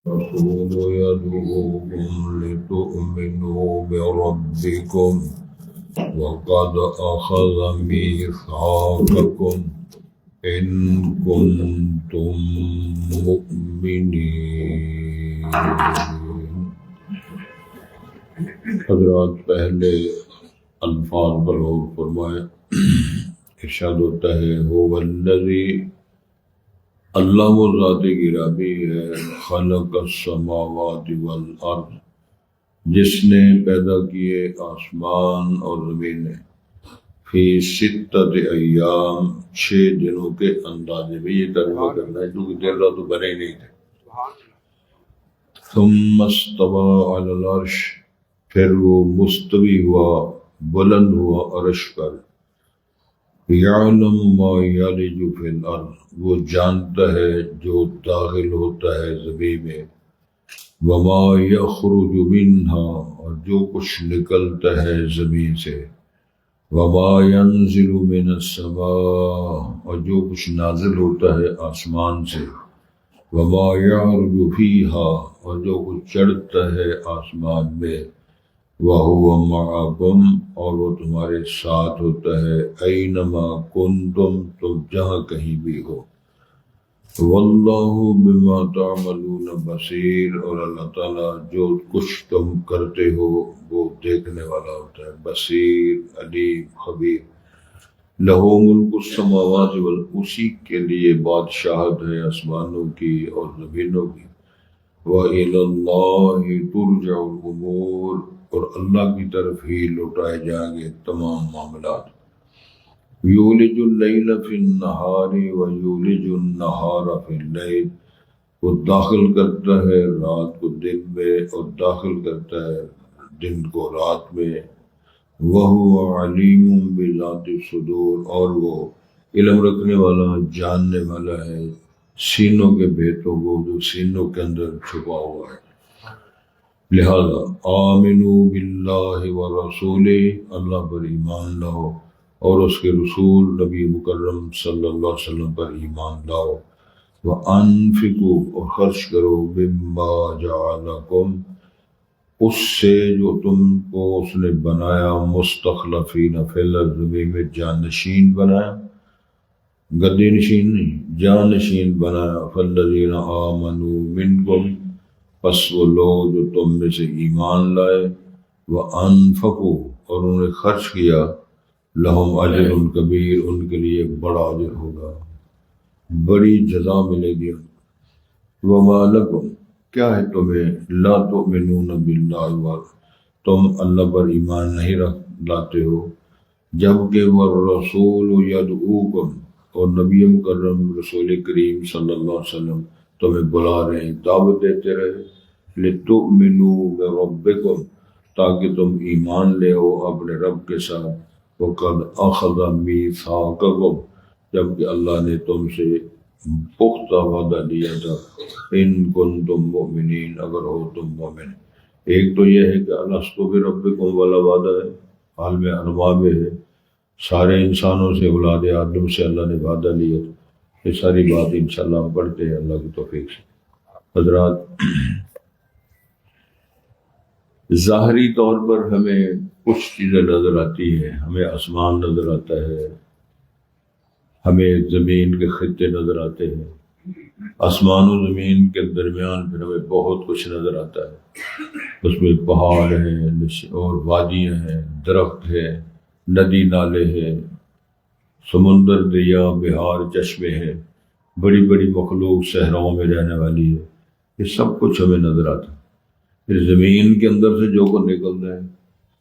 الرسول يدعوكم لتؤمنوا بربكم وقد أخذ ميثاقكم إن كنتم مؤمنين. حضرات پہلے الفاظ پر غور فرمائیں. ارشاد ہوتا ہے هو الذی، اللہ وہ ذات گرامی ہے، خلق السماوات والارض، جس نے پیدا کیے آسمان اور زمینیں، فی ستۃ ایام، 6 دنوں کے اندازے میں. یہ ترجمہ کرنا ہے کیونکہ دن رات تو بنے ہی نہیں تھے. ثم استوى علی العرش، پھر وہ مستوی ہوا، بلند ہوا عرش پر. یعلم ما یلج فی الارض، وہ جانتا ہے جو داخل ہوتا ہے زمین میں. وما یخرج منہا، اور جو کچھ نکلتا ہے زمین سے. وما ینزل من السماء، اور جو کچھ نازل ہوتا ہے آسمان سے. وما یعرج فیہا، اور جو کچھ چڑھتا ہے آسمان میں. وَهُوَ مَعَكُمْ، اور وہ تمہارے ساتھ ہوتا ہے. اَيْنَمَا كُنْتُمْ، تم جہاں کہیں بھی ہو. وَاللَّهُ بِمَا تَعْمَلُونَ بَصِيرٌ، اور اللہ تعالیٰ جو کچھ تم کرتے ہو وہ دیکھنے والا ہوتا ہے. بصیر، علیم، خبیر. لَهُ مُلْكُ السَّمَاوَاتِ وَالْأَرْضِ، اسی کے لیے بادشاہت ہے آسمانوں کی اور زمینوں کی. وَإِلَى اللَّهِ تُرْجَعُ الْأُمُورُ، اور اللہ کی طرف ہی لوٹائے جائیں گے تمام معاملات. یولج اللیل فی النہار ویولج النہار فی اللیل، وہ داخل کرتا ہے رات کو دن میں اور داخل کرتا ہے دن کو رات میں. وَهُوَ عَلِيمٌ بِذَاتِ الصُّدُورِ، اور وہ علم رکھنے والا، جاننے والا ہے سینوں کے بھیتوں کو، جو سینوں کے اندر چھپا ہوا ہے. لہذا آمنوا باللہ ورسولہ، اللہ پر ایمان لاؤ اور اس کے رسول نبی مکرم صلی اللہ علیہ وسلم پر ایمان لاؤ. وانفقوا، اور خرچ کرو، مما جعلکم، اس سے جو تم کو اس نے بنایا، مستخلفین فی الارض، زمین میں جانشین بنایا، گدی نشین نہیں، جانشین بنایا. فالذین آمنوا منکم، پس وہ لوگ جو تم میں سے ایمان لائے. وَأَنفَقُوا، اور انہوں نے خرچ کیا. لَهُمْ أَجْرٌ کبیر، ان کے لیے بڑا اجر ہوگا، بڑی جزا ملے گی. وَمَا لَكُمْ، کیا ہے تمہیں، لَا تُؤْمِنُونَ بِاللَّهِ، تم اللہ پر ایمان نہیں لاتے ہو، جبکہ وَالرَّسُولُ يَدْعُوكُمْ، اور نبی مکرم رسول کریم صلی اللہ علیہ وسلم تمہیں بلا رہے ہیں، دعوت دیتے رہے. لِتُؤْمِنُوا بِرَبِّكُمْ، تاکہ تم ایمان لے ہو اپنے رب کے ساتھ. وَقَدْ أَخَذَ مِيثَاقَكُمْ، جبکہ اللہ نے تم سے پختہ وعدہ لیا تھا. إِن كُنتُم مُؤْمِنِينَ، اگر ہو تم مومن. ایک تو یہ ہے کہ الستُ بربکم والا وعدہ ہے، عالم ارواح میں ہے. سارے انسانوں سے، اولاد آدم سے اللہ نے وعدہ لیا تھا. یہ ساری بات انشاءاللہ ہم پڑھتے ہیں اللہ کی توفیق سے. حضرات، ظاہری طور پر ہمیں کچھ چیزیں نظر آتی ہیں. ہمیں آسمان نظر آتا ہے، ہمیں زمین کے خطے نظر آتے ہیں. آسمان و زمین کے درمیان پھر ہمیں بہت کچھ نظر آتا ہے. اس میں پہاڑ ہیں اور وادیاں ہیں، درخت ہیں، ندی نالے ہیں، سمندر، دریا، بہار، چشمے ہیں، بڑی بڑی مخلوق صحراؤں میں رہنے والی ہے. یہ سب کچھ ہمیں نظر آتا ہے. پھر زمین کے اندر سے جو کچھ نکلتا ہے،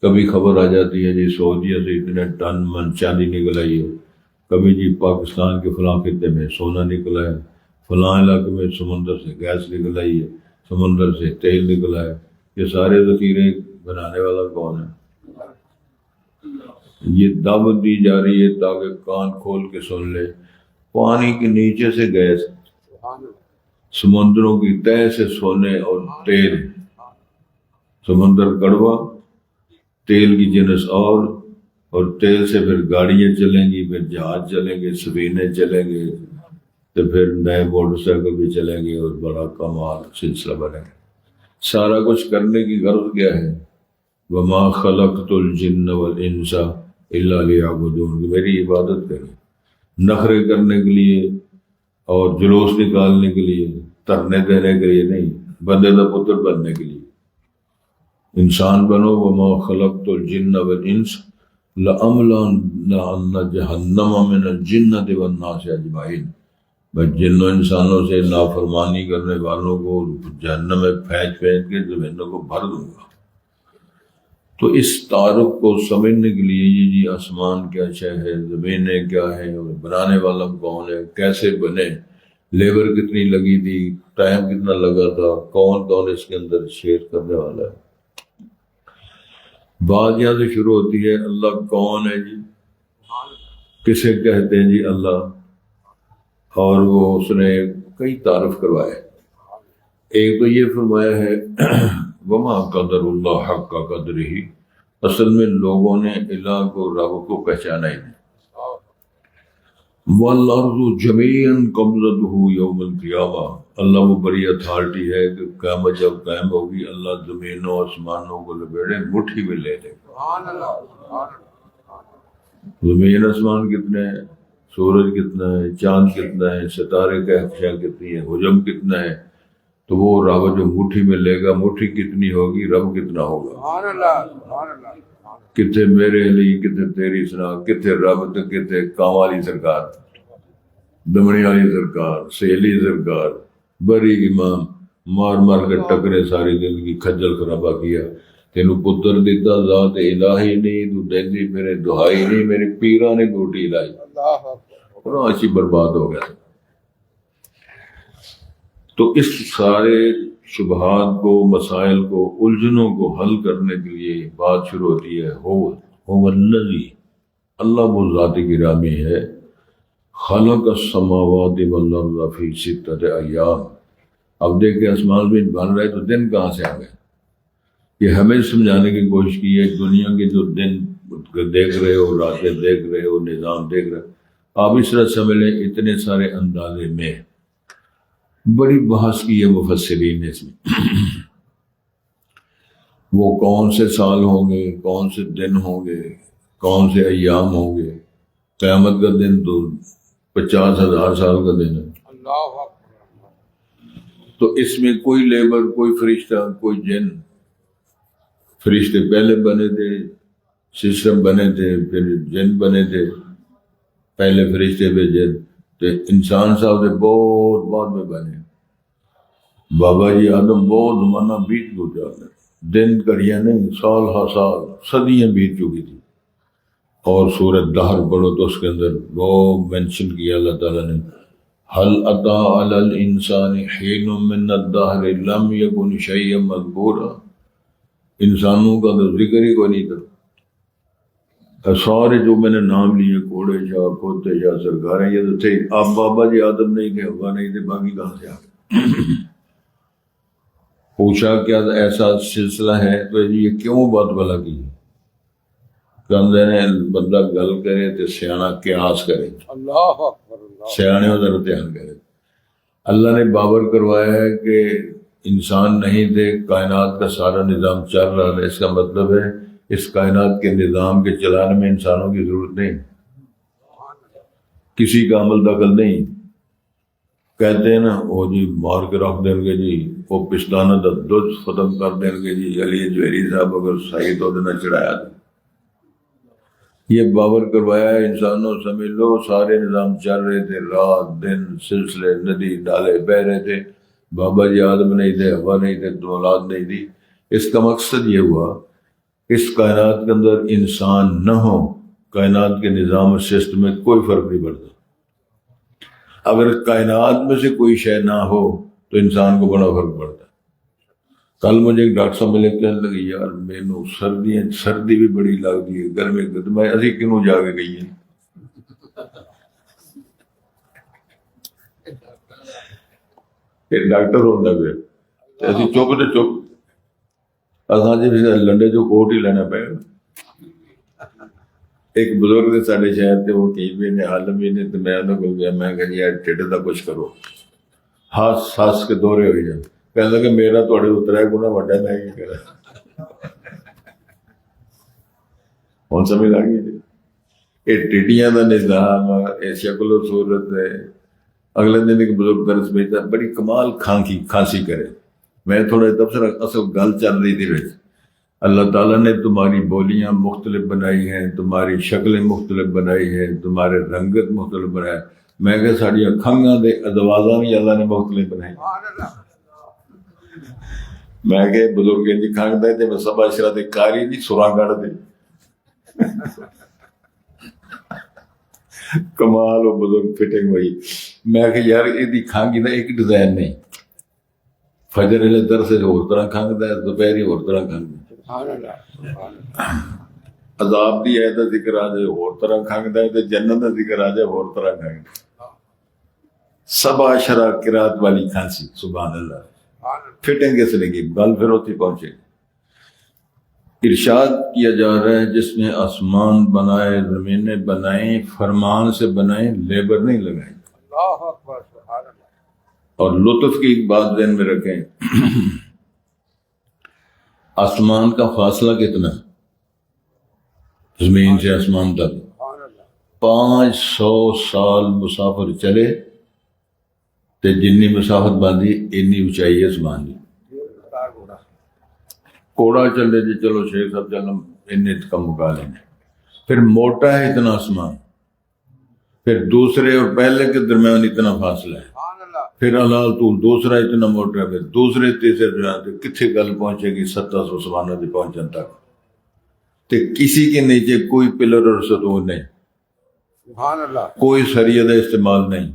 کبھی خبر آ جاتی ہے جی سعودیہ سے اتنے ٹن من چاندی نکل آئی ہے، کبھی جی پاکستان کے فلاں خطے میں سونا نکلا ہے، فلاں علاقے میں سمندر سے گیس نکل آئی ہے، سمندر سے تیل نکلا ہے. یہ سارے ذخیرے بنانے والا کون ہے؟ یہ دعوت دی جا رہی ہے تاکہ کان کھول کے سن لے. پانی کے نیچے سے گیس، سمندروں کی تہہ سے سونے اور تیل. سمندر کڑوا، تیل کی جنس اور تیل سے پھر گاڑیاں چلیں گی، پھر جہاز چلیں گے، سفینے چلیں گے، تو پھر نئے موٹر سائیکل بھی چلیں گے اور بڑا کمال سلسلہ بنے گا. سارا کچھ کرنے کی غرض کیا ہے؟ وما خلقت الجن والانس الا لیعبدون، میری عبادت کریں، نخرے کرنے کے لیے اور جلوس نکالنے کے لیے، ترنے دینے کے لیے نہیں، بندے کا پتر بننے کے لیے. انسان بنو. وما خلقت الجن والانس لأملأن جہنم من الجنۃ والناس اجمعین، بس جنوں انسانوں سے نافرمانی کرنے والوں کو جہنم میں پھینک پھینک کے زمینوں کو بھر دوں گا. تو اس تعارف کو سمجھنے کے لیے یہ جی آسمان کیا شے ہے، زمینیں کیا ہے، اور بنانے والا کون ہے، کیسے بنے، لیبر کتنی لگی تھی، ٹائم کتنا لگا تھا، کون کون اس کے اندر شیئر کرنے والا ہے. بات یہاں سے شروع ہوتی ہے، اللہ کون ہے جی، کسے کہتے ہیں جی اللہ، اور وہ اس نے کئی تعارف کروائے. ایک تو یہ فرمایا ہے وما قدر اللہ حق قدرہ، اصل میں لوگوں نے الہ کو، رب کو پہچانا ہی نہیں. والارض جميعا قبضته یوم القیامہ، اللہ وہ بڑی اتھارٹی ہے کہ قیامت جب قائم ہوگی اللہ زمینوں آسمانوں کو لپیٹے مٹھی میں لے لے گا. زمین آسمان کتنے ہیں، سورج کتنا ہے، چاند کتنا ہے، ستارے کا احشاء کتنی ہے، حجم کتنا ہے، تو وہ رب جو مٹھی میں لے گا، مٹھی کتنی ہوگی، رب کتنا ہوگا. کتنے میرے علی، کتنے تیری سنا، کتنے رب، تو کتنے کام والی سرکار، دمڑی والی سرکار، سہیلی سرکار، بڑی امام، مار مار کے ٹکرے ساری زندگی، کھجل خرابہ کیا. تینوں پتر دیتا ذات الہی نہیں، تو دیندی میرے دہائی نہیں، میرے پیرا نے ڈوٹی لائی، اور اچھی برباد ہو گیا. تو اس سارے شبہات کو، مسائل کو، الجھنوں کو حل کرنے کے لیے بات شروع ہوتی ہے هو الذی، اللہ وہ ذات گرامی ہے، خلق السماوات والارض فی ستۃ ایام. اب دیکھیں آسمان میں بن رہے تو دن کہاں سے آ گئے؟ یہ ہمیں سمجھانے کی کوشش کی ہے. دنیا کے جو دن دیکھ رہے ہو، راتیں دیکھ رہے ہو، نظام دیکھ رہے ہو، آپ اس طرح سمجھ لیں اتنے سارے اندازے میں بڑی بحث کی ہے مفسرین نے اس میں. وہ کون سے سال ہوں گے، کون سے دن ہوں گے، کون سے ایام ہوں گے. قیامت کا دن تو 50,000 سال کا دن ہے. تو اس میں کوئی لیبر، کوئی فرشتہ، کوئی جن. فرشتے پہلے بنے تھے، سسٹم بنے تھے، پھر جن بنے تھے، پہلے فرشتے پہ جن، تو انسان صاحب سے بہت بعد میں بنے. بابا جی آدم بہت زمانہ بیت گزرا ہے، دن گھڑیاں نہیں، سال ہا سال، صدیاں بیت چکی تھی. اور سورۃ دہر پڑھو تو اس کے اندر وہ مینشن کیا اللہ تعالیٰ نے، هل اتی علی الانسان حین من الدہر لم یکن شیئا مذکورا. انسانوں کا تو ذکر ہی کوئی نہیں تھا. سارے جو میں نے نام لیے، گھوڑے یا کھوتے یا سرکاریں، یہ تو تھے. آپ بابا جی آدم نہیں تھے، ہوا نہیں تھے، باقی کہاں سے آ گئے؟ پوچھا کیا ایسا سلسلہ ہے تو یہ کیوں بات بلا کی؟ کہندے نے بندہ گل کرے تو سیاںا قیاس کرے، سیانے ذرا دھیان کرے. اللہ نے باور کروایا ہے کہ انسان نہیں تھے، کائنات کا سارا نظام چل رہا ہے. اس کا مطلب ہے اس کائنات کے نظام کے چلانے میں انسانوں کی ضرورت نہیں، کسی کا عمل دخل نہیں. کہتے ہیں نا وہ جی مار کے رکھ دیں گے جی، وہ پشتانہ دودھ ختم کر دیں گے جی، علی جوہری صاحب اگر صحیح تو نہ چڑھایا تھا. یہ باور کروایا ہے انسانوں، سمجھ لو سارے نظام چل رہے تھے، رات دن سلسلے، ندی ڈالے بہ رہے تھے. بابا جی آدم نہیں تھے، ہوا نہیں تھے، تو اولاد نہیں تھی. اس کا مقصد یہ ہوا اس کائنات کے اندر انسان نہ ہو، کائنات کے نظام اور سسٹم میں کوئی فرق نہیں پڑتا. اگر کائنات میں سے کوئی شے نہ ہو تو انسان کو بڑا فرق پڑتا ہے. کل مجھے ایک ڈاکٹر صاحب ملے، کہنے لگے یار مینوں سردی بھی بڑی لگتی ہے، گرمی تو میں اسی کیوں جا کے گئی ہیں. ڈاکٹر ہوتا پھر ایسی چپ تو چپ، اصل جی لنڈے جو کوٹ ہی لینا پائے گا. ایک بزرگ نے سارے شہر تھے، وہ کہیں بھی نے عالم بھی نے، تو میں انہوں کو گیا، میں کہا یار ٹھڈ دا کچھ کرو، ہاس کے دورے ہوئی جان، کہنے لگا میرا تھوڑے اترا گنا وڈا میں کی کرا ہوں سمجھ آ گئی جی۔ یہ ٹھڈیاں دا نظام، یہ شکل و صورت ہے۔ اگلے دن ایک بزرگ درس بھیجتا، بڑی کمال کھانسی کرے، میں تھوڑا تبصرہ، اصل گل چل رہی تھی ویسے، اللہ تعالیٰ نے تمہاری بولیاں مختلف بنائی ہیں، تمہاری شکلیں مختلف بنائی ہیں، تمہارے رنگت مختلف بنائے، میں کہ ساڑی کھنگاں دے ادوازاں بھی اللہ نے مختلف بنائی۔ میں کہ بزرگ جی کھنگ دے تے میں سبا اشرا دے کاری نہیں سراں گڑ دے کمال و بزرگ فٹنگ ہوئی۔ میں کہ یار یہ کھانگی دا ایک ڈیزائن نہیں، فجر علیہ در سے اور طرح کھانگ دا ہے، دوپہری اور طرح کھانگ دا، عذاب دی ہے دا ذکر آ جائے اور طرح کھانگ دا ہے، تو جنت دا ذکر آ جائے اور طرح کھانگ دا۔ سبا شرح قرات والی کھانسی، سبحان اللہ، فٹنگ کس نے کی، گل پھر ہوتی پہنچے گی۔ ارشاد کیا جا رہا ہے جس نے آسمان بنائے، زمینیں بنائیں، فرمان سے بنائیں، لیبر نہیں لگائیں۔ اللہ اکبر، سبحان اللہ۔ اور لطف کی ایک بات ذہن میں رکھیں، آسمان کا فاصلہ کتنا ہے؟ زمین سے آسمان تک 500 سال مسافر چلے تے جنی مسافت باندھی انی اونچائی ہے آسمان دی۔ کوڑا چلے جی چلو 6-7 چلنا اتنے کم مکا لینے، پھر موٹا ہے اتنا آسمان، پھر دوسرے اور پہلے کے درمیان اتنا فاصلہ ہے، پھر اللہ تو دوسرا اتنا موٹا ہے، پھر دوسرے تیسرے درمیان کتنے گل پہنچے گی 700 سمانہ دی پہنچن تک، تو کسی کے نیچے کوئی پلر اور ستون نہیں، کوئی سریہ دا استعمال نہیں،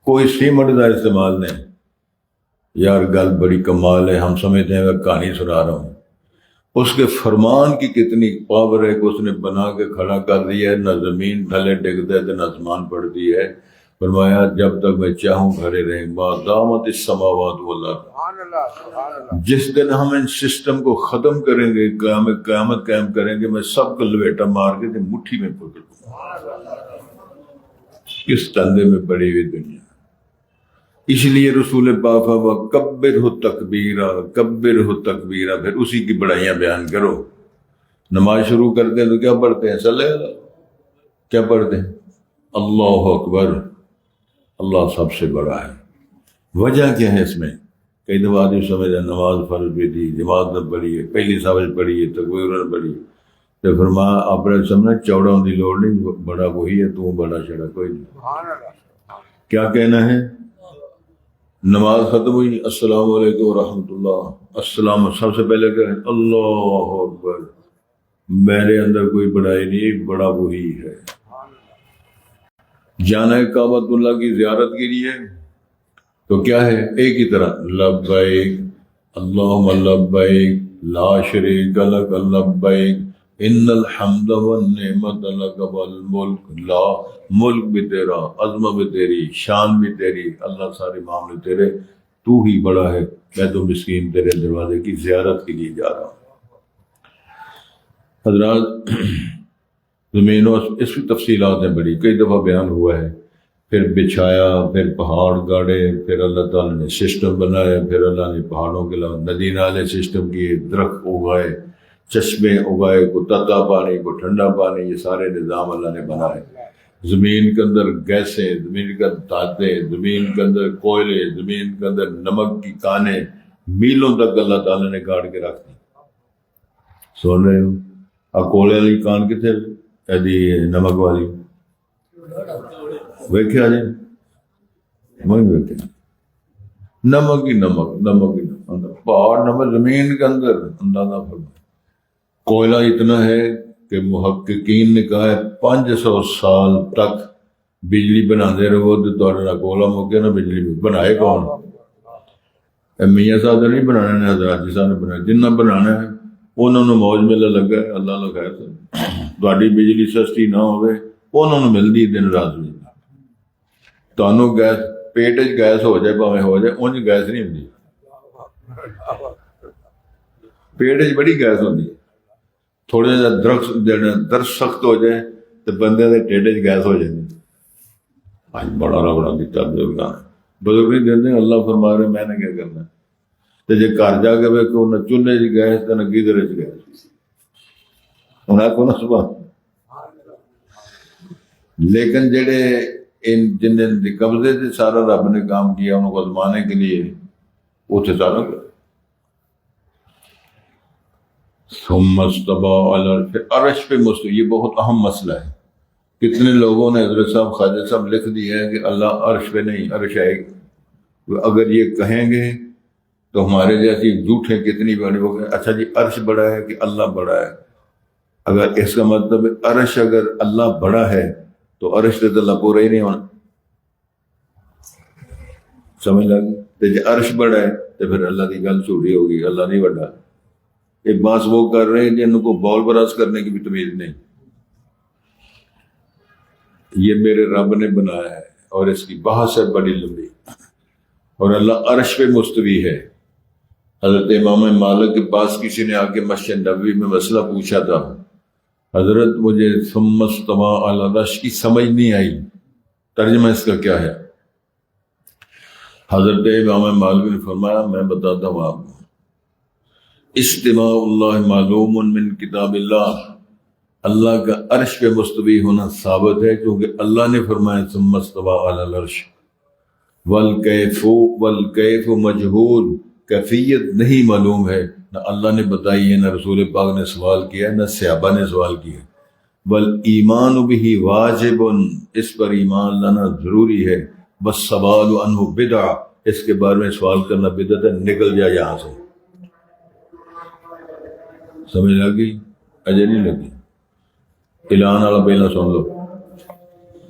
کوئی سیمنٹ دا استعمال نہیں۔ یار گل بڑی کمال ہے، ہم سمجھتے ہیں میں کہانی سنا رہا ہوں، اس کے فرمان کی کتنی پاور ہے کہ اس نے بنا کے کھڑا کر دیا ہے، نہ زمین تھلے ڈگتا ہے نہ آسمان پڑتی ہے۔ فرمایا جب تک میں چاہوں کھڑے رہیں، ما دامت السماوات والارض، جس دن ہم ان سسٹم کو ختم کریں گے، قیامت قائم کریں گے، میں سب کو لپیٹا مار کے مٹھی میں پکڑ لوں۔ کس تندے میں پڑی ہوئی دنیا، اس لیے رسول پاک کبرہ تکبیرا، کبرہ تکبیرا، پھر اسی کی بڑائیاں بیان کرو۔ نماز شروع کرتے ہیں تو کیا پڑھتے ہیں؟ صلی اللہ، کیا پڑھتے ہیں؟ اللہ اکبر، اللہ سب سے بڑا ہے۔ وجہ کیا ہے اس میں؟ کئی دفعہ آدمی سمجھا نماز فرض بھی تھی، جماعت نے پڑھی ہے، پہلی سابج پڑھی ہے، تکبیر نے پڑھی ہے، تو فرمایا آپ نے سمجھنا چوڑا ہونے کی لوڑ نہیں، بڑا وہی ہے، تو بڑا چڑا کوئی نہیں۔ کیا کہنا ہے؟ نماز ختم ہوئی، السلام علیکم ورحمۃ اللہ، السلام، سب سے پہلے کہ اللہ اکبر، میرے اندر کوئی بڑائی نہیں، بڑا وہی ہے۔ جانا ہے کعبۃ اللہ کی زیارت کے لیے تو کیا ہے؟ ایک ہی طرح لبیک اللہم لبیک لا شریک لک لبیک ان الحمد والنعمت لک والملک، لا ملک بھی تیرا، عظمت بھی تیری، شان بھی تیری، اللہ سارے معاملے تیرے، تو ہی بڑا ہے، میں تو مسکین تیرے دروازے کی زیارت کے لیے جا رہا ہوں۔ حضرات زمین و اس کی تفصیلات ہیں بڑی، کئی دفعہ بیان ہوا ہے، پھر بچھایا، پھر پہاڑ گاڑے، پھر اللہ تعالیٰ نے سسٹم بنایا، پھر اللہ نے پہاڑوں کے علاوہ ندی نالے سسٹم کیے، درخت اگائے، چشمے اگائے، کو تتا پانی کو ٹھنڈا پانی، یہ سارے نظام اللہ نے بنائے۔ زمین کے اندر گیسیں، زمین کے اندر دھاتیں، زمین کے اندر کوئلے، زمین کے اندر نمک کی کانیں، میلوں تک اللہ تعالیٰ نے گاڑ کے رکھ دی۔ سن رہے ہو؟ کولے والی کان کتنے نمک والی ویکھیا جی؟ میں ویکھے نمک ہی نمک، نمک ہی نمک، پہاڑ نمک، زمین کے اندر اندازہ فرمائے۔ کوئلہ اتنا ہے کہ محققین نے کہا ہے 500 سال تک بجلی بنا دے رہے تو تھوڑا کوئلہ موقع نہ بجلی بنائے کون؟ میاں صاحب نے نہیں بنانا نے، حضرات جی صاحب نے بنایا، جنہ بنانا ہے انہوں نے موج میلہ لگا ہے، اللہ اللہ خیر سے تھوڑی بجلی سستی نہ ہوئے انہوں نے ملتی دن رات بھی، تانوں گیس پیٹ چ گیس ہو جائے پاویں ہو جائے، انج گیس نہیں ہوتی، پیٹ چ بڑی گیس ہوتی ہے، تھوڑا جا درخت سخت ہو جائے تو بندے کے ٹیڈے چ گیس ہو جائے. آج بڑا ربڑا دیتا بزرگ نہیں دیتے. اللہ فرما رہے میں نے کیا کرنا ہے. تو جی گھر جا کے ویکو نہ چولہے چ گیس تو نہ گیزر چ گیس. ہوں کو نہ صبح لیکن جڑے جن قبضے سے سارا رب نے کام کیا ان کو ازمانے کے لیے اتنے سارا ثم استوى على العرش. عرش پہ مستوی یہ بہت اہم مسئلہ ہے. کتنے لوگوں نے حضرت صاحب خواجہ صاحب لکھ دیا ہے کہ اللہ عرش پہ نہیں عرش ہے. اگر یہ کہیں گے تو ہمارے جیسی جھوٹیں کتنی بڑی ہو گئے. اچھا جی عرش بڑا ہے کہ اللہ بڑا ہے؟ اگر اس کا مطلب عرش اگر اللہ بڑا ہے تو عرش سے تو اللہ پورا ہی نہیں ہونا. سمجھ لگی؟ تو جی عرش بڑا ہے تو پھر اللہ کی گل جھوٹی ہوگی. اللہ نہیں بڑا. ایک بات وہ کر رہے ہیں جن کو بال براز کرنے کی بھی تمیز نہیں. یہ میرے رب نے بنایا ہے اور اس کی بحث ہے بڑی لمبی. اور اللہ عرش پہ مستوی ہے. حضرت امام مالک کے پاس کسی نے آ کے مسجد نبوی میں مسئلہ پوچھا تھا. حضرت مجھے ثم استوى علی العرش کی سمجھ نہیں آئی, ترجمہ اس کا کیا ہے؟ حضرت امام مالک نے فرمایا میں بتاتا ہوں آپ کو. استواء اللہ معلوم من کتاب اللہ. اللہ کا عرش پہ مستوی ہونا ثابت ہے کیونکہ اللہ نے فرمایا ثم استوى علی العرش. والکیف مجہول, کیفیت نہیں معلوم ہے. نہ اللہ نے بتائی ہے, نہ رسول پاک نے سوال کیا ہے, نہ صحابہ نے سوال کیا. والایمان بہ واجب, اس پر ایمان لانا ضروری ہے. والسوال عنہ بدع, اس کے بارے میں سوال کرنا بدعت ہے. نکل جا یہاں سے. سمجھ لگی؟ اجے نہیں لگی؟ اعلان والا پہلا سن لو.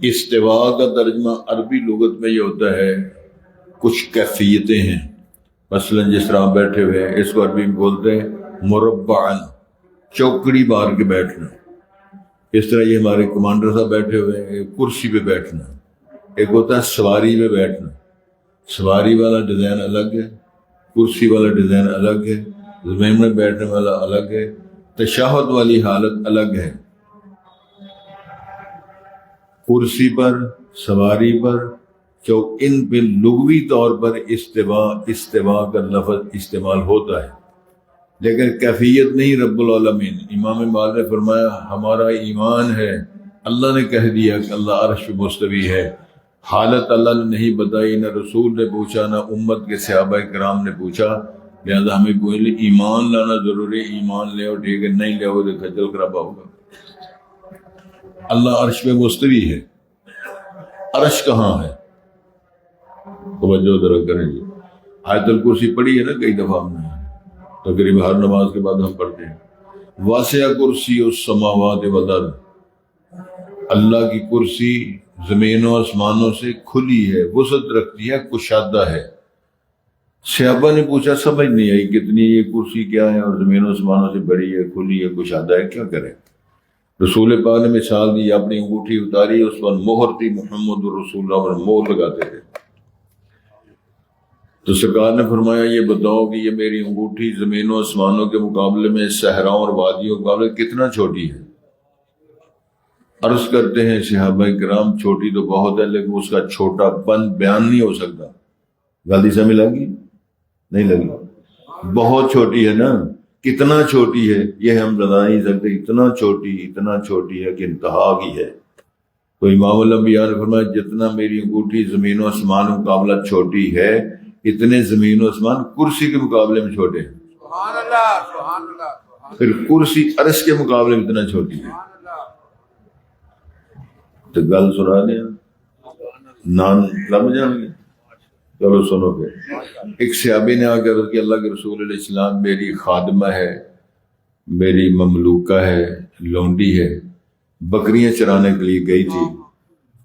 استواء کا ترجمہ عربی لغت میں یہ ہوتا ہے کچھ کیفیتیں ہیں. مثلا جس طرح بیٹھے ہوئے ہیں اس کو عربی میں بولتے ہیں مربعاً, چوکڑی مار کے بیٹھنا. اس طرح یہ ہمارے کمانڈر صاحب بیٹھے ہوئے ہیں کرسی پہ بیٹھنا. ایک ہوتا ہے سواری پہ بیٹھنا. سواری والا ڈیزائن الگ ہے, کرسی والا ڈیزائن الگ ہے, زمین میں بیٹھنے والا الگ ہے, تشہد والی حالت الگ ہے. کرسی پر, سواری پر, ان پہ لغوی طور پر استواء کا لفظ استعمال ہوتا ہے لیکن کیفیت نہیں. رب العالمین امام مالک نے فرمایا ہمارا ایمان ہے, اللہ نے کہہ دیا کہ اللہ عرش پہ مستوی ہے. حالت اللہ نے نہیں بتائی, نہ رسول نے پوچھا, نہ امت کے صحابہ کرام نے پوچھا. لہذا ہمیں کوئی ایمان لانا ضروری. ایمان لے اور ٹھیک ہے, نہیں لے تو کھجل خرابہ ہوگا. اللہ عرش پہ مستوی ہے. عرش کہاں ہے؟ توجہ ذرا کریں جی. آیت الکرسی پڑھی ہے نا کئی دفعہ ہم نے, تقریباً ہر نماز کے بعد ہم پڑھتے ہیں. واسع کرسی السماوات والارض, اللہ کی کرسی زمین و آسمانوں سے کھلی ہے, وسعت رکھتی ہے, کشادہ ہے. صحابہ نے پوچھا سمجھ نہیں آئی کتنی یہ کرسی کیا ہے اور زمین و آسمانوں سے بڑی ہے, کھلی ہے, کشادہ ہے, کیا کریں؟ رسول پاک نے مثال دی, اپنی انگوٹھی اتاری, اس پر مہر تھی محمد رسول اللہ پر مہر لگاتے تھے. تو سرکار نے فرمایا یہ بتاؤ کہ یہ میری انگوٹھی زمین و آسمانوں کے مقابلے میں, صحراؤں اور وادیوں کے مقابلے کتنا چھوٹی ہے؟ عرض کرتے ہیں صحابہ کرام چھوٹی تو بہت ہے لیکن اس کا چھوٹا پن بیان نہیں ہو سکتا. غلطی سمجھ لگی؟ نہیں لگی؟ بہت چھوٹی ہے نا. کتنا چھوٹی ہے یہ ہم بتا نہیں سکتے. اتنا چھوٹی ہے کہ انتہا کی ہے. تو امام الانبیاء نے فرمایا جتنا میری انگوٹھی زمین و آسمان کے مقابلہ چھوٹی ہے اتنے زمین و آسمان کرسی کے مقابلے میں چھوٹے ہیں. سبحان اللہ, سبحان اللہ. پھر کرسی عرش کے مقابلے میں اتنا چھوٹی ہے. تو گل سنا دیں, نان لم جان گے. چلو سنو پھر. ایک صحابی نے آ کر کہ اللہ کے رسول علیہ السلام میری خادمہ ہے, میری مملوکہ ہے, لونڈی ہے, بکریاں چرانے کے لیے گئی تھی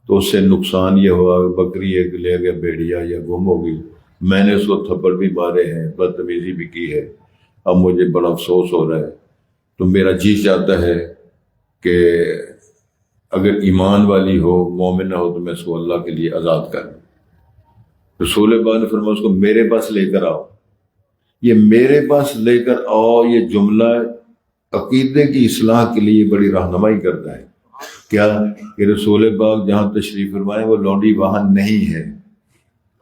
تو اس سے نقصان یہ ہوا بکری ایک لے گیا بھیڑیا یا گم ہو گئی. میں نے اس کو تھپڑ بھی مارے ہیں, بدتمیزی بھی کی ہے. اب مجھے بڑا افسوس ہو رہا ہے. تو میرا جی چاہتا ہے کہ اگر ایمان والی ہو, مومن ہو, تو میں اس کو اللہ کے لیے آزاد کروں. رسول پاک نے فرمایا اس کو میرے پاس لے کر آؤ. یہ میرے پاس لے کر آؤ یہ جملہ عقیدے کی اصلاح کے لیے بڑی رہنمائی کرتا ہے. کیا کہ رسول پاک جہاں تشریف فرمائے وہ لونڈی وہاں نہیں ہے.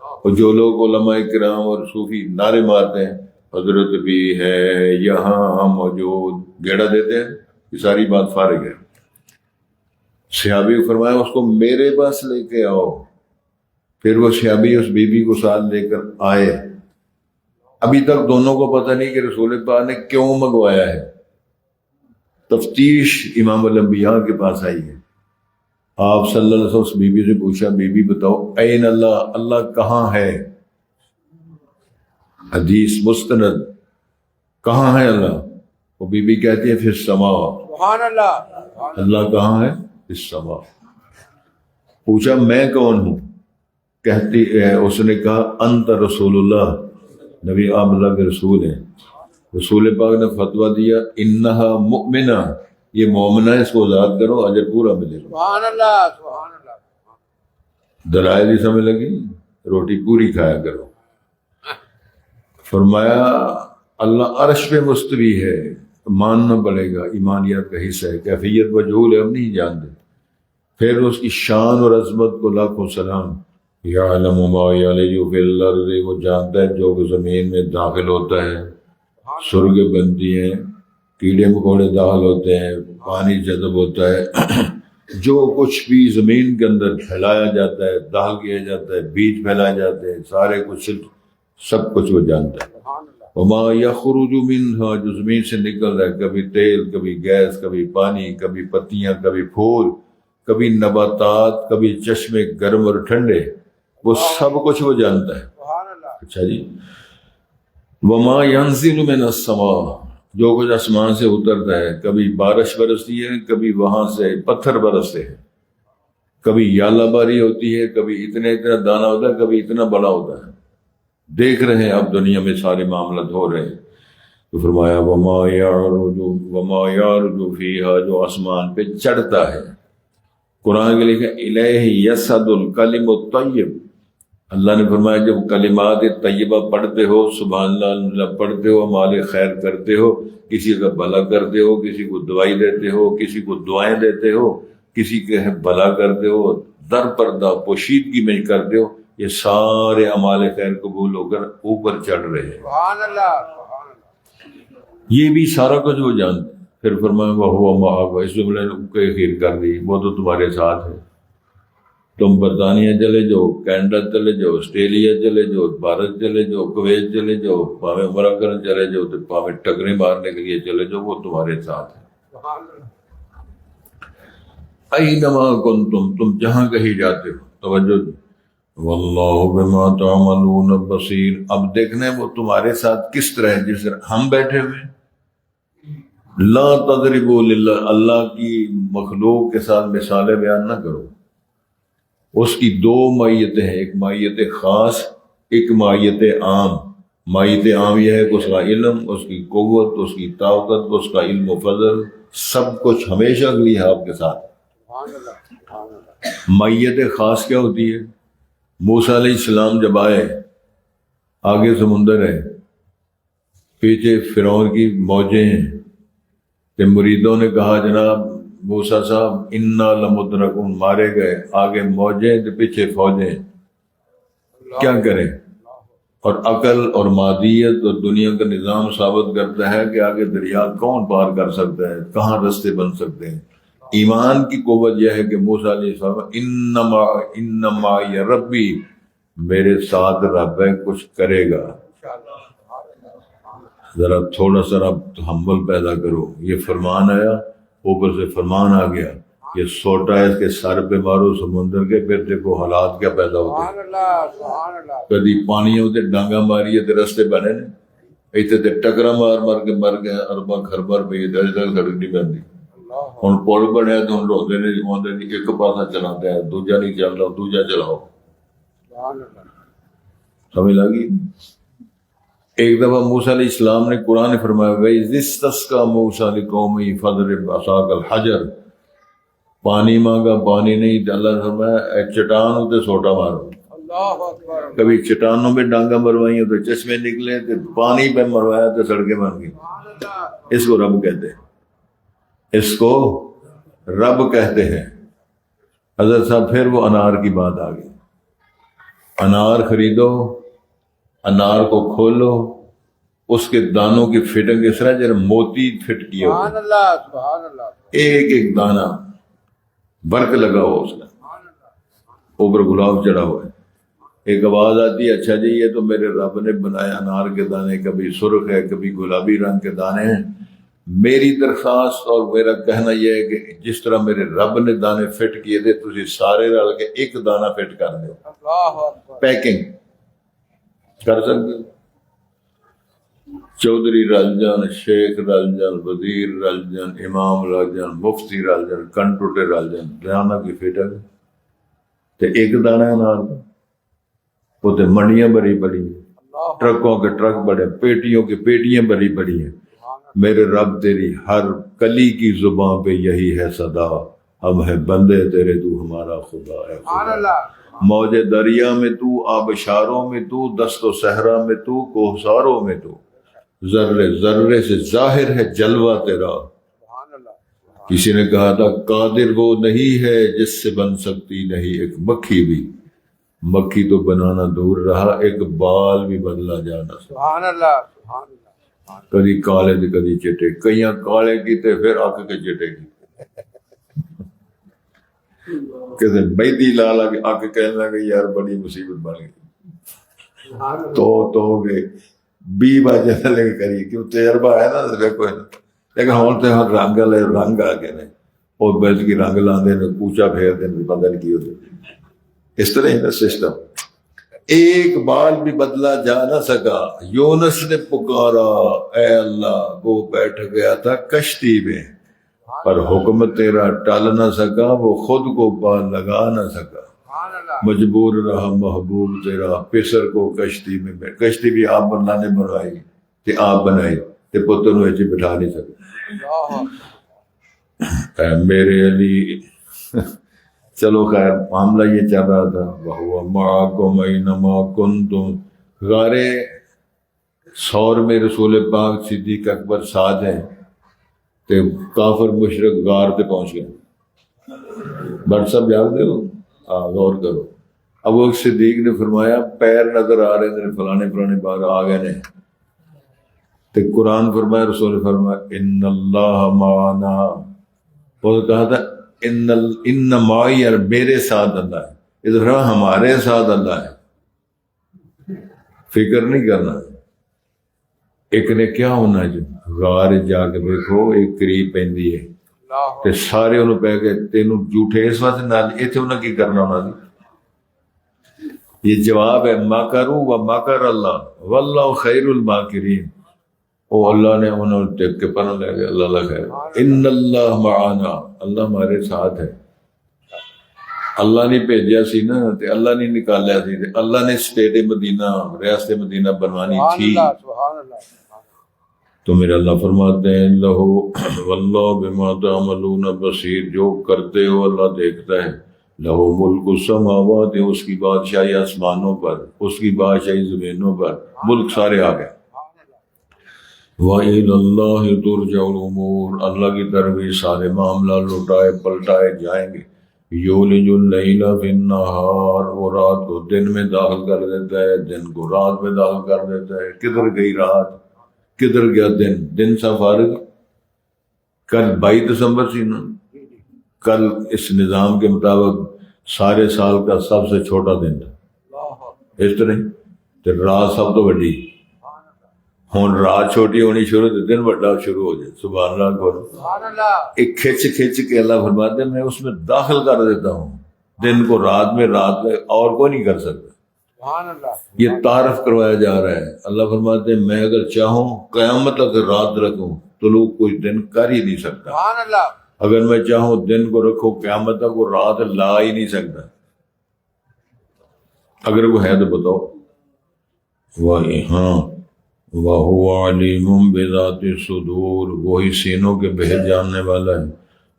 اور جو لوگ علماء کرام اور صوفی نعرے مارتے ہیں حضرت بھی ہے یہاں موجود, گیڑا دیتے ہیں, یہ ساری بات فارغ ہے. صحابی کو فرمایا اس کو میرے پاس لے کے آؤ. پھر وہ صحابی اس بی بی کو ساتھ لے کر آئے. ابھی تک دونوں کو پتہ نہیں کہ رسول پاک نے کیوں منگوایا ہے. تفتیش امام الانبیاء کے پاس آئی ہے. آپ صلی اللہ علیہ وسلم اس بی بی سے پوچھا, بی بی بتاؤ این اللہ, اللہ کہاں ہے؟ حدیث مستند, کہاں ہے اللہ؟ وہ بی بی کہتی ہے فی السماء. سبحان اللہ. اللہ کہاں ہے؟ فی السماء. پوچھا میں کون ہوں؟ کہتی اس نے کہا انت رسول اللہ, نبی آپ اللہ کے رسول ہیں. رسول پاک نے فتویٰ دیا انہا مؤمنہ, یہ مومنہ ہے, اس کو آزاد کرو, اجر پورا ملے گا. سبحان اللہ سبحان اللہ. دلائل ہی سمجھ لگی, روٹی پوری کھایا کرو. فرمایا اللہ عرش پہ مستوی ہے, ماننا پڑے گا, ایمانیات کا حصہ ہے. کیفیت مجہول ہے, ہم نہیں جانتے. پھر اس کی شان اور عظمت کو لاکھوں سلام. یعلم ما یلج فی الارض, وہ جانتا ہے جو زمین میں داخل ہوتا ہے. سرگیں بنتی ہیں, کیڑے مکوڑے داخل ہوتے ہیں, پانی جذب ہوتا ہے, جو کچھ بھی زمین کے اندر پھیلایا جاتا ہے, داخل کیا جاتا ہے, بیج پھیلائے جاتے ہیں, سارے کچھ سب کچھ وہ جانتا ہے. وما یخرج منہا, جو زمین سے نکل رہا ہے, کبھی تیل, کبھی گیس, کبھی پانی, کبھی پتیاں, کبھی پھول, کبھی نباتات, کبھی چشمے گرم اور ٹھنڈے, وہ سب کچھ وہ جانتا ہے. اچھا جی. وما ينزل من السماء, جو کچھ آسمان سے اترتا ہے, کبھی بارش برستی ہے, کبھی وہاں سے پتھر برستے ہیں, کبھی یالہ باری ہوتی ہے, کبھی اتنا دانا ہوتا ہے, کبھی اتنا بڑا ہوتا ہے. دیکھ رہے ہیں اب دنیا میں سارے معاملات ہو رہے ہیں. تو فرمایا وما يعرج فیہا, جو آسمان پہ چڑھتا ہے. قرآن کے لکھا الیہ یصعد الکلم الطیب. اللہ نے فرمایا جب کلمات طیبہ پڑھتے ہو, سبحان اللہ پڑھتے ہو, مال خیر کرتے ہو, کسی کا بھلا کرتے ہو, کسی کو دوائی دیتے ہو, کسی کو دعائیں دیتے ہو, کسی کے بھلا کرتے ہو, در پردہ پوشیدگی میں کرتے ہو, یہ سارے اعمال خیر قبول ہو کر اوپر چڑھ رہے ہیں. سبحان اللہ سبحان اللہ. یہ بھی سارا کچھ وہ جانتے. پھر فرمایا وہ معاف, اس جملے نے خیر کر دی, وہ تو تمہارے ساتھ ہے. تم برطانیہ چلے جاؤ, کینیڈا چلے جاؤ, آسٹریلیا چلے جاؤ, بھارت چلے جاؤ, کویت چلے جاؤ, پاوے عمرہ کرنے چلے جاؤ, تو پاوے ٹکرے مارنے کے لیے چلے جاؤ, وہ تمہارے ساتھ ہے. اینما کنتم, تم جہاں کہیں جاتے ہو. توجہ, واللہ بما تعملون بصیر. اب دیکھنا وہ تمہارے ساتھ کس طرح ہے, جس طرح ہم بیٹھے ہوئے. لا تضربوا للہ, اللہ کی مخلوق کے ساتھ مثالیں بیان نہ کرو. اس کی دو مائیتیں ہیں, ایک مائیت خاص, ایک مائیت عام. مائیت عام یہ ہے کہ اس کا علم, اس کی قوت, اس کی طاقت, اس کا علم و فضل, سب کچھ ہمیشہ کے لیے آپ کے ساتھ. مائیت خاص کیا ہوتی ہے؟ موسیٰ علیہ السلام جب آئے, آگے سمندر ہے, پیچھے فرعون کی موجیں ہیں, کہ مریدوں نے کہا جناب موسیٰ صاحب انا لمدرکون, مارے گئے, آگے موجیں تو پیچھے فوجیں, کیا کریں؟ اور عقل اور مادیت اور دنیا کا نظام ثابت کرتا ہے کہ آگے دریا کون پار کر سکتا ہے, کہاں رستے بن سکتے ہیں. ایمان کی قوت یہ ہے کہ موسیٰ علیہ السلام انما یا ربی, میرے ساتھ رب ہے, کچھ کرے گا. ذرا تھوڑا سا رب تحمل پیدا کرو. یہ فرمان آیا, اوپر سے فرمان آ گیا, یہ سوٹا ہے اس کے سر پہ مارو سمندر کے, پھر دیکھو حالات کیا پیدا ہوتے ہیں. کبھی پانی ہوتے ڈانگا ماری ہے تو رستے بنے نے, ایتھے تے ٹکرا مار کے مر گئے ارباں خرباں پہ سڑک نہیں بنتی. ہن پل بنیا تو ہن روندے نے آندے نہیں, ایک پاسا چلاتا ہے, دوجا نہیں چل رہا, دوجا چلاؤ. سمجھ لگی. ایک دفعہ موسیٰ علیہ السلام نے قرآن نے فرمایا وَإِذِ اسْتَسْقَىٰ مُوسَىٰ لِقَوْمِهِ فَاضْرِبْ عَصَاكَ الْحَجَرَ. پانی مانگا, پانی نہیں, اللہ نے فرمایا ایک چٹان ہوتے سوٹا مارو. کبھی چٹانوں میں ڈانگا مروائی تو چشمے نکلے, تو پانی پہ مروایا تو سڑکیں بن گئی. اس کو رب کہتے ہیں. اس کو رب کہتے ہیں۔ حضرت صاحب پھر وہ انار کی بات آ گئی۔ انار خریدو، انار کو کھولو، اس کے دانوں کی فٹنگ اس طرح جیسے موتی فٹ کیے ہوئے، سبحان اللہ سبحان اللہ، ایک ایک دانہ برق لگا ہوا اس میں، اوپر گلاب چڑھا ہوا ہے۔ ایک آواز آتی ہے، اچھا جی یہ تو میرے رب نے بنایا انار کے دانے، کبھی سرخ ہے کبھی گلابی رنگ کے دانے ہیں۔ میری درخواست اور میرا کہنا یہ ہے کہ جس طرح میرے رب نے دانے فٹ کیے تھے تسی سارے رل کے ایک دانہ فٹ کر دو، اللہ اکبر، پیکنگ کر سکتے۔ چودھری رل جان، شیخ رل جان، وزیر رل جان، امام رل جان، مفتی رل جان، کنٹوٹے رل جان، دانہ کی فٹنگ تے ایک دانہ انار دا، وہ تے منڈیاں بڑی بڑی ہیں، اللہ ٹرکوں کے ٹرک بڑے، پیٹیوں کی پیٹیاں بڑی بڑی ہیں۔ میرے رب تیری ہر کلی کی زباں پہ یہی ہے صدا، ہم ہیں بندے تیرے تو ہمارا خدا ہے سبحان خدا۔ اللہ، موج دریا میں تو، آبشاروں میں تو، دست و صحرا میں تو، کوہساروں میں تو، ذرے ذرے سے ظاہر ہے جلوہ تیرا۔ سبحان اللہ، کسی نے کہا تھا قادر وہ نہیں ہے جس سے بن سکتی نہیں ایک مکھی بھی، مکھی تو بنانا دور رہا ایک بال بھی بدلا جا نہ سکتا۔ سبحان اللہ، سبحان اللہ، کدی کالے تے کدی چٹے، کئیاں کالے کیتے پھر اک کے چٹے کی، کسی بیدی لا لا کے اک کہنے لگے یار بڑی مصیبت بن گئی، تو گئے 20 بجے لے کری کیوں تجربہ ہے نا دیکھو، لیکن ہوں تو رنگ والے رنگ آ گئے نے، اور بیل کی رنگ لاندے نے، کوچا پھیرتے نے، پتہ نہیں کی ہوتے، اس طرح ہی نا سسٹم۔ ایک بال بھی بدلا جا نہ سکا۔ یونس نے پکارا اے اللہ، وہ بیٹھ گیا تھا کشتی میں، پر حکم تیرا ٹل نہ سکا، وہ خود کو پال لگا نہ سکا، سبحان اللہ، مجبور رہا محبوب تیرا پسر کو کشتی میں، کشتی بھی آپ اللہ نے بنائی کہ آپ بنائی تے پتر نو ایچے بٹھا نہیں سکتا۔ اللہ اکبر، اے میرے علی، چلو خیر معاملہ یہ چل رہا تھا، وَهُوَ مَعَكُمْ أَيْنَمَا كُنْتُمْ، غار ثور میں رسول پاک صدیق اکبر ساتھ ہیں، تے کافر مشرک غار تے پہنچ گئے۔ بٹ سب جاگ دے ہو، غور کرو۔ اب وہ صدیق نے فرمایا پیر نظر آ رہے ہیں فلانے فلانے بار آ گئے نے، تے قرآن فرمایا، رسول نے فرمایا ان اللہ معنا، وہ کہا تھا ان معی، میرے ساتھ اللہ ہے، ادھر ہمارے ساتھ اللہ ہے، فکر نہیں کرنا۔ ایک نے کیا ہونا جو غار جا کے دیکھو ایک قریب پیندی ہے اللہ تے سارے انہوں پہ گئے تینوں جھوٹے اس وقت نال ایتھے انہوں کی کرنا انہوں نے۔ یہ جواب ہے مکروا و مکر اللہ واللہ خیر الماکرین، او اللہ نے انہوں دیکھ کے پناہ لے گئے، اللہ اللہ خیر، ان اللہ معانا، اللہ ہمارے ساتھ ہے۔ اللہ نے بھیجا سی نا تے اللہ نے نکالیا سی تے اللہ نے سٹیٹ مدینہ، ریاست مدینہ بنوانی تھی، سبحان اللہ، تو میرے اللہ فرماتے ہیں لہو واللہ بما تعملون بصیر، جو کرتے ہو اللہ دیکھتا ہے۔ لہو ملک السماوات، اس کی بادشاہی آسمانوں پر، اس کی بادشاہی زمینوں پر، ملک سارے آ گئے۔ وَإِلَى اللَّهِ تُرْجَعُ الْأُمُورُ، اللہ کی طرف ہی سارے معاملہ لوٹائے پلٹائے جائیں گے۔ یولج اللیل فی النہار، وہ رات کو دن میں داخل کر دیتا ہے، دن کو رات میں داخل کر دیتا ہے۔ کدھر گئی رات، کدھر گیا دن، دن سا فارغ۔ کل 22 دسمبر سی نا، کل اس نظام کے مطابق سارے سال کا سب سے چھوٹا دن تھا، اس طرح تو رات سب تو بڑی، ہوں رات چھوٹی ہونی شروع تو دن بڑا شروع ہو جائے۔ سبحان اللہ کھولو، سبحان اللہ، ایک کھچ کے اللہ فرماتے ہیں میں اس میں داخل کر دیتا ہوں دن کو رات میں اور کوئی نہیں کر سکتا۔ سبحان اللہ، یہ تعارف کروایا جا رہا ہے۔ اللہ فرماتے ہیں میں اگر چاہوں قیامت تک رات رکھوں تو لوگ کوئی دن کر ہی نہیں سکتا، سبحان اللہ، اگر میں چاہوں دن کو رکھو قیامت تک وہ رات لا ہی نہیں سکتا۔ اگر وہ ہے تو بتاؤ۔ وہی ہاں، وَهُوَ عَلِيمٌ بِذَاتِ الصُّدُورِ، وہی سینوں کے بہر جاننے والا ہے۔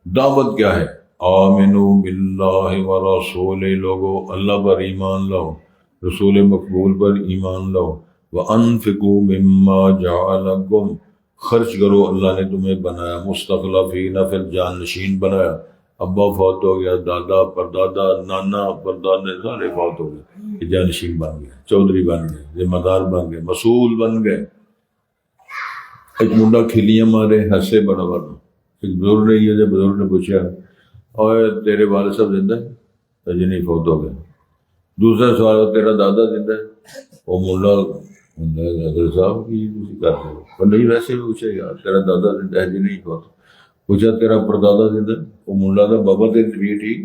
دعوت کیا ہے؟ آمنوا باللہ ورسولہ، لوگو اللہ پر ایمان لاؤ، رسول مقبول پر ایمان لاؤ۔ وَأَنفِقُوا مِمَّا جَعَلَكُمْ خرچ کرو، اللہ نے تمہیں بنایا مستخلفین فی الجان نشین بنایا. ابا فوت ہو گیا، دادا پردادا نانا پردادا سارے فوت ہو گئے، جانشین بن گئے، چودھری بن گئے، ذمہ دار بن گئے، مسئول بن گئے. ایک منڈا کھلیاں مارے ہنسے بڑا بڑا. ایک بزرگ نے یہ بزرگ نے پوچھا اور تیرے والد صاحب زندہ ہے؟ جی نہیں، فوت ہو گئے. دوسرا سوال، تیرا دادا زندہ ہے؟ وہ منڈا حضرت صاحب کی کرتے ہو نہیں، ویسے بھی پوچھے گا تیرا دادا زندہ ہے؟ جی نہیں، فوت. پوچھا تیرا پردادا زندہ؟ وہ منڈا تھا، بابا تیری طبیعت ٹھیک؟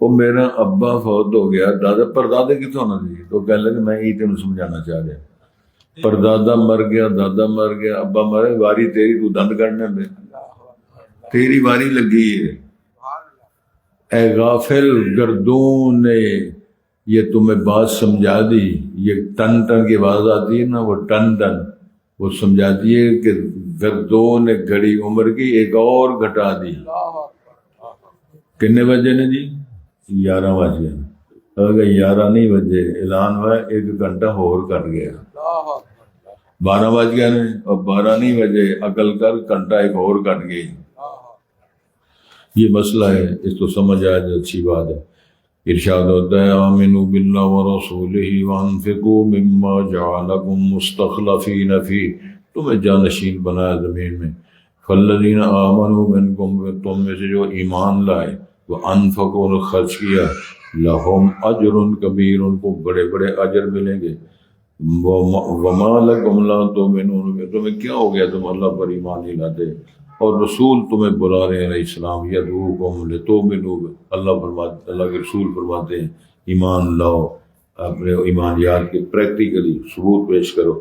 وہ میرا ابا فوت ہو گیا، دادا پردادا کتنے ہونا چاہیے؟ تو کہنے لگے میں یہی تمہیں سمجھانا چاہ رہا، پردادا مر گیا، دادا مر گیا، ابا مرے، واری تیری، تو دند کاٹنے میں تیری واری لگی ہے. اے غافل گردون نے یہ تمہیں بات سمجھا دی. یہ ٹن ٹن کی آواز آتی ہے نا، وہ ٹن ٹن، وہ سمجھاتی ہے کہ گردوں نے گھڑی عمر کی ایک اور گھٹا دی. کتنے بجے نے جی؟ 11 بجے. اگر 11 نہیں بجے اعلان ہوا، 1 گھنٹہ اور کر گیا. 12 بج گیا نے، اور 12 نہیں بجے عقل کر، گھنٹہ ایک اور کٹ گئی. یہ مسئلہ ہے، اس کو سمجھ آئے تو اچھی بات ہے. ارشاد ہوتا ہے آمنوا باللہ ورسولہ وانفقوا مما جعلکم مستخلفین فیہ، تمہیں جانشین بنایا زمین میں. فالذین آمنوا منکم، تم میں سے جو ایمان لائے، وانفقوا، نے خرچ کیا، لہم اجر کبیر، ان کو بڑے بڑے اجر ملیں گے. وما لکم لا تؤمنون، تمہیں کیا ہو گیا تم اللہ پر ایمان نہیں لاتے؟ اور رسول تمہیں بلا رہے ہیں علیہ السلام، یدعوکم لتؤمنوا، اللہ کے رسول فرماتے ہیں ایمان لاؤ، اپنے ایمانیات کے پریکٹیکلی ثبوت پیش کرو.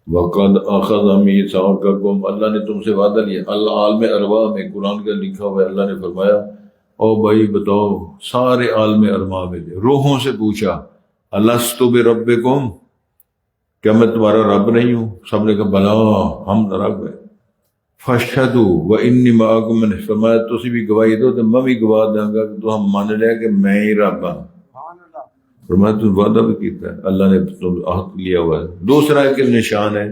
وقد اخذ میثاقکم، اللہ نے تم سے وعدہ لیا. اللہ عالم ارواح میں قرآن کا لکھا ہوا ہے، اللہ نے فرمایا او بھائی بتاؤ، سارے عالم ارواح میں روحوں سے پوچھا الست بربکم، کیا میں تمہارا رب نہیں ہوں؟ سب نے کہا بلا، ہم رب ہیں. فاشہدوا وانی معکم، نے فرمایا تسی بھی گواہی دو تو میں بھی گواہ دوں گا کہ تو ہم مان لیں کہ میں ہی رب ہوں. فرمایا تم وعدہ بھی کیتا ہے، اللہ نے تم عہد لیا ہوا ہے. دوسرا کے نشان ہے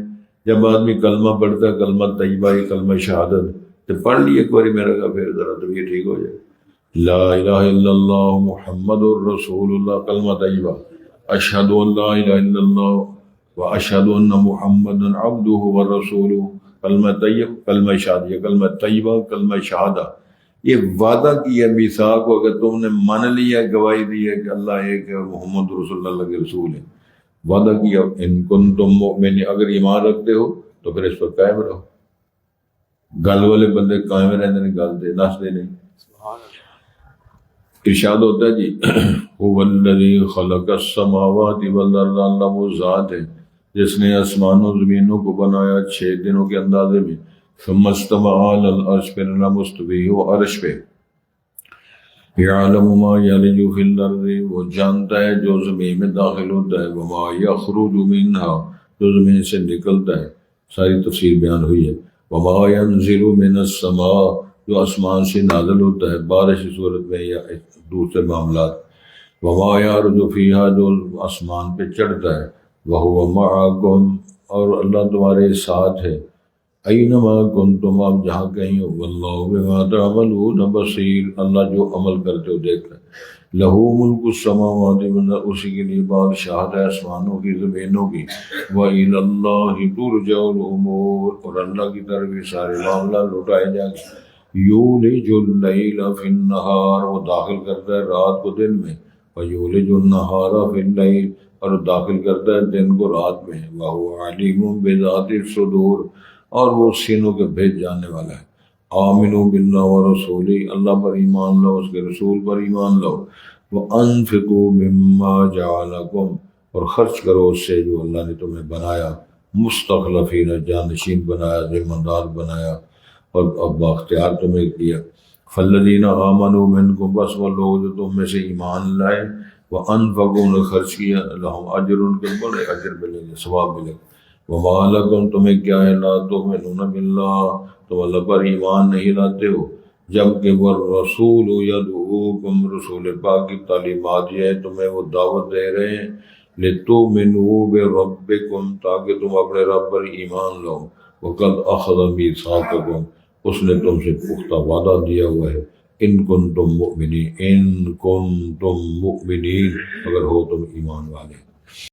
جب آدمی کلمہ پڑھتا ہے، کلمہ طیبہ، کلمہ شہادت، تو پڑھ لی ایک باری میرا کا، پھر ذرا طبیعت ٹھیک ہو جائے. لا الہ الا اللہ محمد الرسول اللہ، کلمہ طیبہ. اشہد ان لا الہ الا اللہ واشہد ان محمد عبدہ ورسولہ، کلمہ طیب، کلمہ شہادہ، کلمہ طیبہ، کلمہ شہادہ. یہ وعدہ کیا میثاق کو، اگر تم نے مان لیا، گواہی دی ہے کہ اللہ ایک ہے، محمد رسول اللہ کے رسول ہے، وعدہ کیا ان کنتم مؤمنین، اگر ایمان رکھتے ہو تو پھر اس پر قائم رہو. گل والے بندے قائم رہتے ہیں، گل دے نستے نہیں. ارشاد ہوتا ہے جی هو الذی خلق السماوات والارض، اللہ وہ ذات ہے جس نے آسمان و زمینوں کو بنایا 6 دنوں کے اندازے میں. ثم استوى علی العرش، پھر اللہ مستوی ہو عرش پہ. یعلم ما یلج فی الارض، وہ جانتا ہے جو زمین میں داخل ہوتا ہے. وما یخرج منہا، جو زمین سے نکلتا ہے. ساری تفسیر بیان ہوئی ہے. وما ینزل من السماء، جو آسمان سے نازل ہوتا ہے بارش کی صورت میں یا دوسرے معاملات. وما یعرج فیہا، جو آسمان پہ چڑھتا ہے. وہو معکم، اور اللہ تمہارے ساتھ ہے. اینما کنتم، آپ جہاں کہیں ہو. واللہ بما تعملون بصیر، اللہ جو عمل کرتے ہو دیکھتا ہے. لہ ملک السماوات والارض، اسی کے لیے بادشاہت ہے آسمانوں کی زمینوں کی. وإلی اللہ ترجع الامور، اور اللہ کی طرف یہ سارے معاملات لوٹائے جائیں گے. یولج اللیل فی النہار، وہ داخل کرتا ہے رات کو دن میں. ویولج النہار فی اللیل، اور داخل کرتا ہے دن کو رات میں. وہو علیم بذات الصدور، اور وہ سینوں کے بھید جاننے والا ہے. آمنوا باللہ ورسولہ، اللہ پر ایمان لاؤ، اس کے رسول پر ایمان لاؤ. وانفقوا مما جعلکم، اور خرچ کرو اس سے جو اللہ نے تمہیں بنایا مستخلفین، جانشین بنایا، ذمہ دار بنایا، اور بااختیار تمہیں کیا. فالذین آمنوا منکم، بس وہ لوگ جو تم میں سے ایمان لائے، وانفقوا، نے خرچ کیا، لہم اجر، ان کے بڑے اجر ملیں گے، ثواب ملے گا. وما لکم، تمہیں کیا ہے، لا تؤمنون باللہ، تم اللہ پر ایمان نہیں لاتے ہو، جبکہ والرسول یدعوکم، رسول پاک کی تعلیمات یہ ہے، تمہیں وہ دعوت دے رہے ہیں، لِتُؤْمِنُوا بِرَبِّكُمْ تاکہ تم اپنے رب پر ایمان لاؤ، وَقَدْ أَخَذَ مِيثَاقَكُمْ اس نے تم سے پختہ وعدہ دیا ہوا ہے، ان کنتم مؤمنین اگر ہو تم ایمان والے۔